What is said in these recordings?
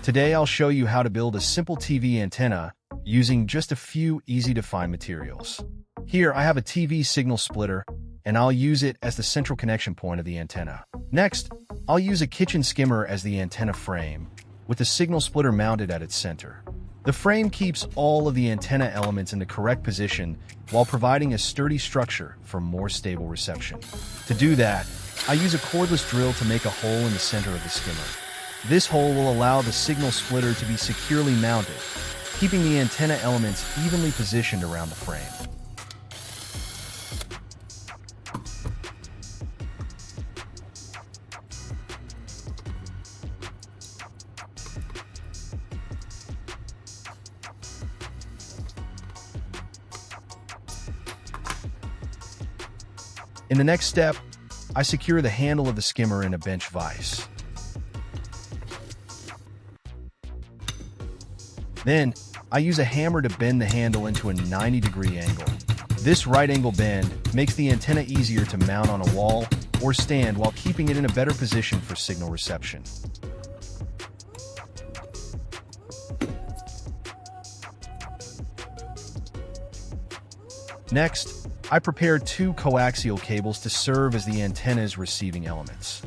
Today I'll show you how to build a simple TV antenna using just a few easy-to-find materials. Here I have a TV signal splitter, and I'll use it as the central connection point of the antenna. Next, I'll use a kitchen skimmer as the antenna frame, with the signal splitter mounted at its center. The frame keeps all of the antenna elements in the correct position while providing a sturdy structure for more stable reception. To do that, I use a cordless drill to make a hole in the center of the skimmer. This hole will allow the signal splitter to be securely mounted, keeping the antenna elements evenly positioned around the frame. In the next step, I secure the handle of the skimmer in a bench vise. Then, I use a hammer to bend the handle into a 90-degree angle. This right angle bend makes the antenna easier to mount on a wall or stand while keeping it in a better position for signal reception. Next, I prepare two coaxial cables to serve as the antenna's receiving elements.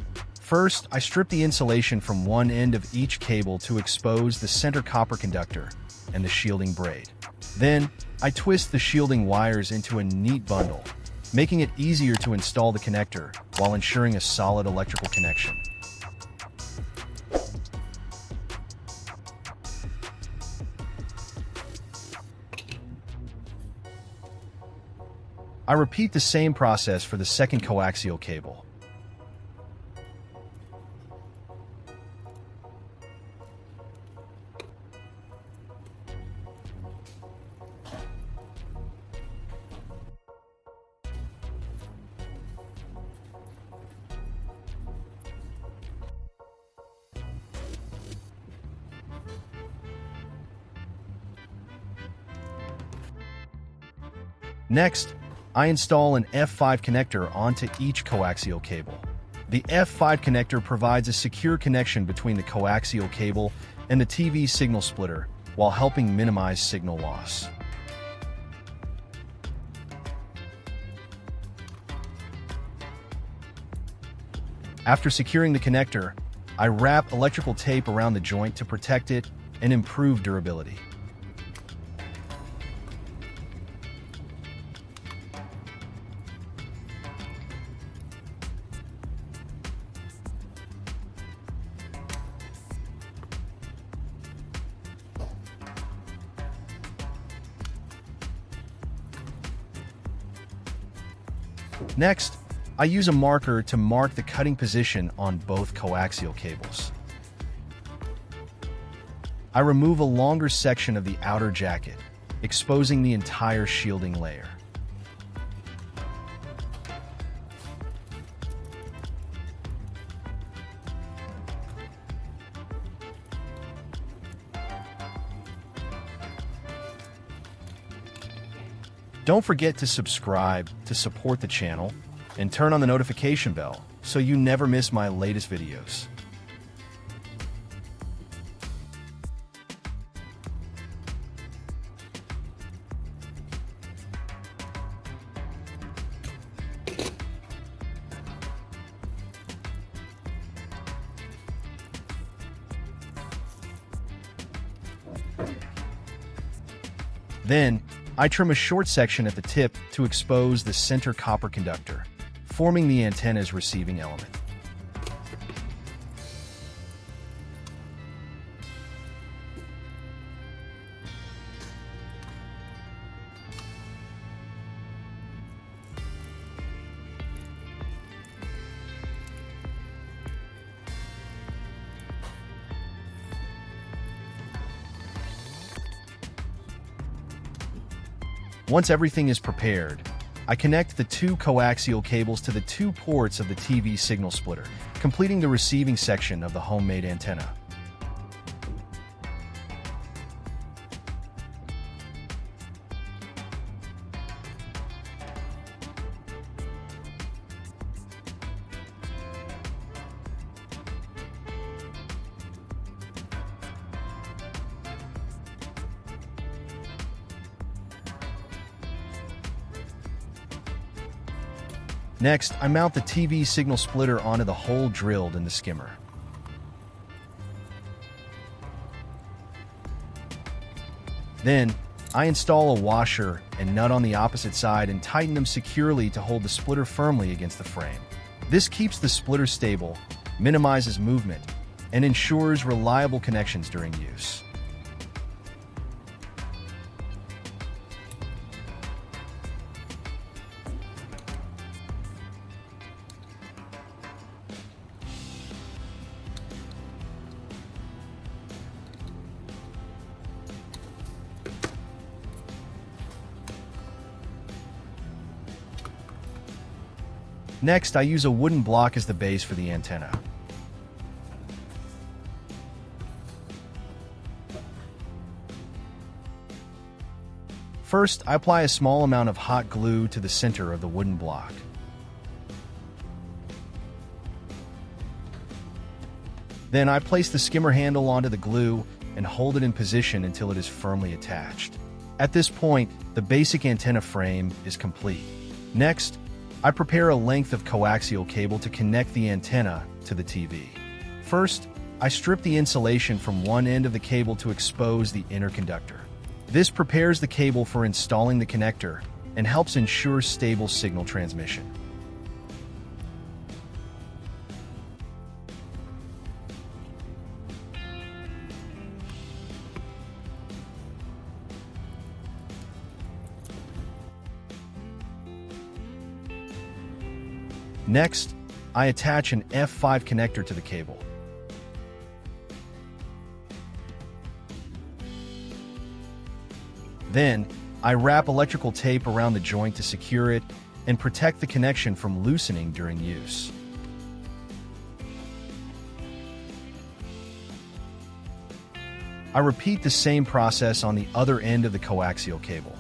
First, I strip the insulation from one end of each cable to expose the center copper conductor and the shielding braid. Then, I twist the shielding wires into a neat bundle, making it easier to install the connector while ensuring a solid electrical connection. I repeat the same process for the second coaxial cable. Next, I install an F5 connector onto each coaxial cable. The F5 connector provides a secure connection between the coaxial cable and the TV signal splitter while helping minimize signal loss. After securing the connector, I wrap electrical tape around the joint to protect it and improve durability. Next, I use a marker to mark the cutting position on both coaxial cables. I remove a longer section of the outer jacket, exposing the entire shielding layer. Don't forget to subscribe to support the channel and turn on the notification bell so you never miss my latest videos. Then, I trim a short section at the tip to expose the center copper conductor, forming the antenna's receiving element. Once everything is prepared, I connect the two coaxial cables to the two ports of the TV signal splitter, completing the receiving section of the homemade antenna. Next, I mount the TV signal splitter onto the hole drilled in the skimmer. Then, I install a washer and nut on the opposite side and tighten them securely to hold the splitter firmly against the frame. This keeps the splitter stable, minimizes movement, and ensures reliable connections during use. Next, I use a wooden block as the base for the antenna. First, I apply a small amount of hot glue to the center of the wooden block. Then I place the skimmer handle onto the glue and hold it in position until it is firmly attached. At this point, the basic antenna frame is complete. Next, I prepare a length of coaxial cable to connect the antenna to the TV. First, I strip the insulation from one end of the cable to expose the inner conductor. This prepares the cable for installing the connector and helps ensure stable signal transmission. Next, I attach an F5 connector to the cable. Then, I wrap electrical tape around the joint to secure it and protect the connection from loosening during use. I repeat the same process on the other end of the coaxial cable.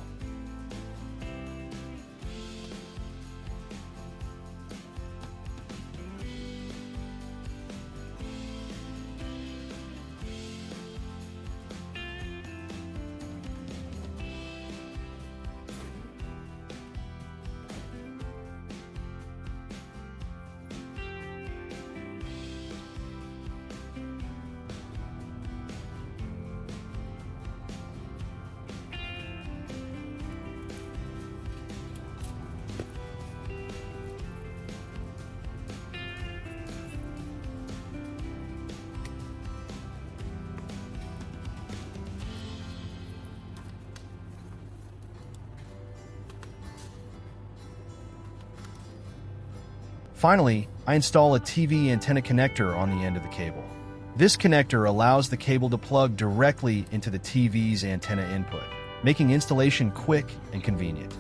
Finally, I install a TV antenna connector on the end of the cable. This connector allows the cable to plug directly into the TV's antenna input, making installation quick and convenient.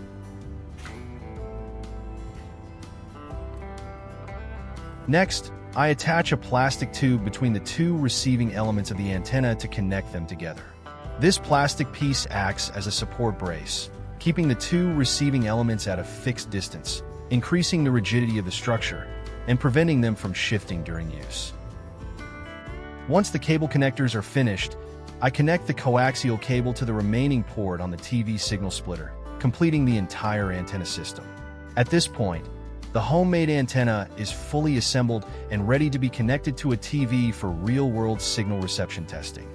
Next, I attach a plastic tube between the two receiving elements of the antenna to connect them together. This plastic piece acts as a support brace, keeping the two receiving elements at a fixed distance, increasing the rigidity of the structure and preventing them from shifting during use. Once the cable connectors are finished, I connect the coaxial cable to the remaining port on the TV signal splitter, completing the entire antenna system. At this point, the homemade antenna is fully assembled and ready to be connected to a TV for real-world signal reception testing.